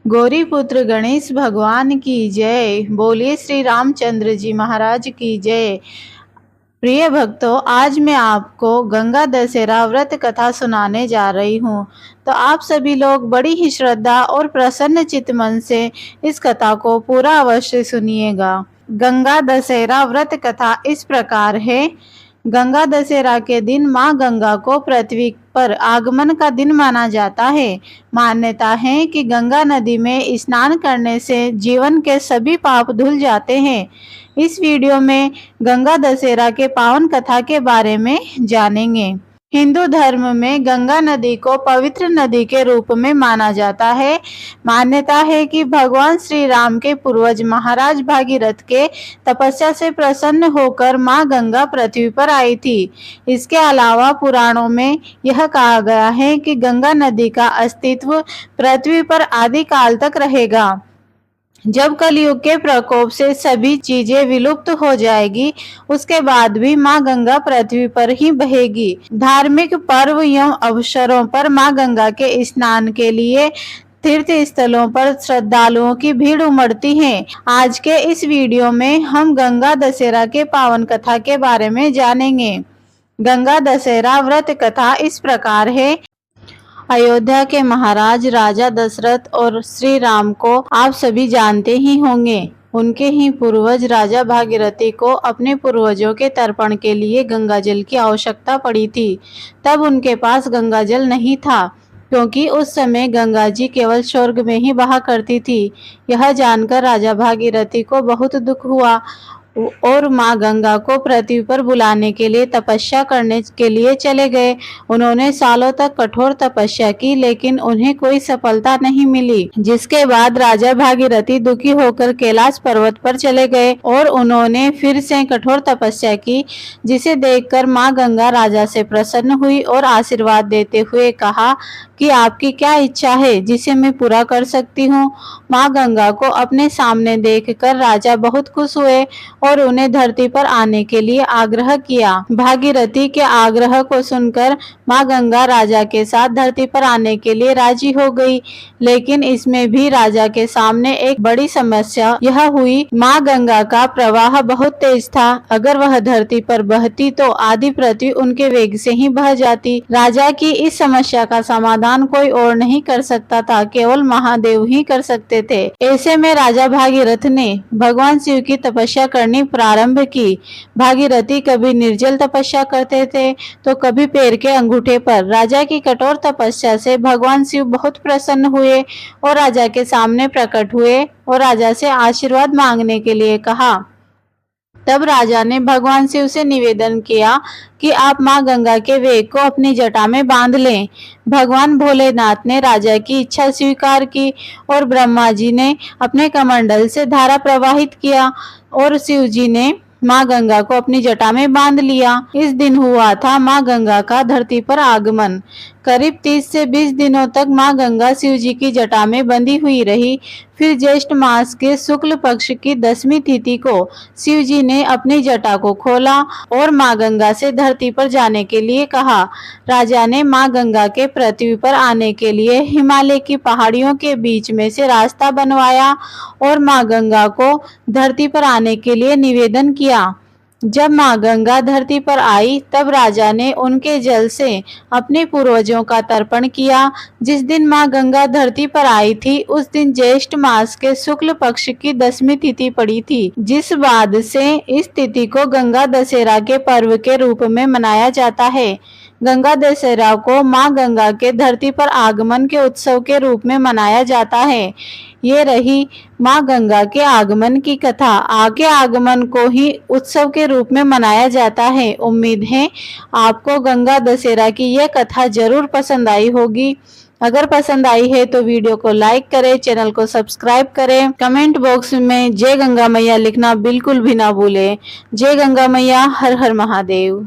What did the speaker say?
गौरी पुत्र गणेश भगवान की जय। बोलिए श्री रामचंद्र जी महाराज की जय। प्रिय भक्तों, आज मैं आपको गंगा दशहरा व्रत कथा सुनाने जा रही हूँ। तो आप सभी लोग बड़ी ही श्रद्धा और प्रसन्न चित्त मन से इस कथा को पूरा अवश्य सुनिएगा। गंगा दशहरा व्रत कथा इस प्रकार है। गंगा दशहरा के दिन माँ गंगा को पृथ्वी पर आगमन का दिन माना जाता है। मान्यता है कि गंगा नदी में स्नान करने से जीवन के सभी पाप धुल जाते हैं। इस वीडियो में गंगा दशहरा के पावन कथा के बारे में जानेंगे। हिंदू धर्म में गंगा नदी को पवित्र नदी के रूप में माना जाता है। मान्यता है कि भगवान श्री राम के पूर्वज महाराज भागीरथ के तपस्या से प्रसन्न होकर मां गंगा पृथ्वी पर आई थी। इसके अलावा पुराणों में यह कहा गया है कि गंगा नदी का अस्तित्व पृथ्वी पर आदि काल तक रहेगा। जब कलयुग के प्रकोप से सभी चीजें विलुप्त हो जाएगी, उसके बाद भी माँ गंगा पृथ्वी पर ही बहेगी। धार्मिक पर्व एवं अवसरों पर माँ गंगा के स्नान के लिए तीर्थ स्थलों पर श्रद्धालुओं की भीड़ उमड़ती है। आज के इस वीडियो में हम गंगा दशहरा के पावन कथा के बारे में जानेंगे। गंगा दशहरा व्रत कथा इस प्रकार है। अयोध्या के महाराज राजा दशरथ और श्री राम को आप सभी जानते ही होंगे। उनके ही पूर्वज राजा भागीरथी को अपने पूर्वजों के तर्पण के लिए गंगा जल की आवश्यकता पड़ी थी। तब उनके पास गंगा जल नहीं था, क्योंकि उस समय गंगा जी केवल स्वर्ग में ही बहा करती थी। यह जानकर राजा भागीरथी को बहुत दुख हुआ और माँ गंगा को पृथ्वी पर बुलाने के लिए तपस्या करने के लिए चले गए। उन्होंने सालों तक कठोर तपस्या की, लेकिन उन्हें कोई सफलता नहीं मिली। जिसके बाद राजा भागीरथी दुखी होकर कैलाश पर्वत पर चले गए और उन्होंने फिर से कठोर तपस्या की, जिसे देखकर माँ गंगा राजा से प्रसन्न हुई और आशीर्वाद देते हुए कहा कि आपकी क्या इच्छा है जिसे मैं पूरा कर सकती हूँ। माँ गंगा को अपने सामने देखकर राजा बहुत खुश हुए और उन्हें धरती पर आने के लिए आग्रह किया। भागीरथी के आग्रह को सुनकर माँ गंगा राजा के साथ धरती पर आने के लिए राजी हो गई, लेकिन इसमें भी राजा के सामने एक बड़ी समस्या यह हुई। माँ गंगा का प्रवाह बहुत तेज था। अगर वह धरती पर बहती तो आधी पृथ्वी उनके वेग से ही बह जाती। राजा की इस समस्या का समाधान कोई और नहीं कर सकता था, केवल महादेव ही कर सकते थे। ऐसे में राजा भागीरथ ने भगवान शिव की तपस्या करनी प्रारंभ की। भागीरथी कभी निर्जल तपस्या करते थे तो कभी पैर के अंगूठे पर। राजा की कठोर तपस्या से भगवान शिव बहुत प्रसन्न हुए और राजा के सामने प्रकट हुए और राजा से आशीर्वाद मांगने के लिए कहा। तब राजा ने भगवान शिव से निवेदन किया कि आप माँ गंगा के वेग को अपनी जटा में बांध लें। भगवान भोलेनाथ ने राजा की इच्छा स्वीकार की और ब्रह्मा जी ने अपने कमंडल से धारा प्रवाहित किया और शिव जी ने माँ गंगा को अपनी जटा में बांध लिया। इस दिन हुआ था माँ गंगा का धरती पर आगमन। करीब 30 से 20 दिनों तक माँ गंगा शिव जी की जटा में बंधी हुई रही। फिर ज्येष्ठ मास के शुक्ल पक्ष की 10वीं तिथि को शिव जी ने अपनी जटा को खोला और माँ गंगा से धरती पर जाने के लिए कहा। राजा ने माँ गंगा के पृथ्वी पर आने के लिए हिमालय की पहाड़ियों के बीच में से रास्ता बनवाया और माँ गंगा को धरती पर आने के लिए निवेदन किया। जब माँ गंगा धरती पर आई तब राजा ने उनके जल से अपने पूर्वजों का तर्पण किया। जिस दिन माँ गंगा धरती पर आई थी उस दिन ज्येष्ठ मास के शुक्ल पक्ष की 10वीं तिथि पड़ी थी, जिस बाद से इस तिथि को गंगा दशहरा के पर्व के रूप में मनाया जाता है। गंगा दशहरा को माँ गंगा के धरती पर आगमन के उत्सव के रूप में मनाया जाता है। ये रही माँ गंगा के आगमन की कथा। आगे आगमन को ही उत्सव के रूप में मनाया जाता है। उम्मीद है आपको गंगा दशहरा की यह कथा जरूर पसंद आई होगी। अगर पसंद आई है तो वीडियो को लाइक करें, चैनल को सब्सक्राइब करें। कमेंट बॉक्स में जय गंगा मैया लिखना बिल्कुल भी ना भूलें। जय गंगा मैया, हर हर महादेव।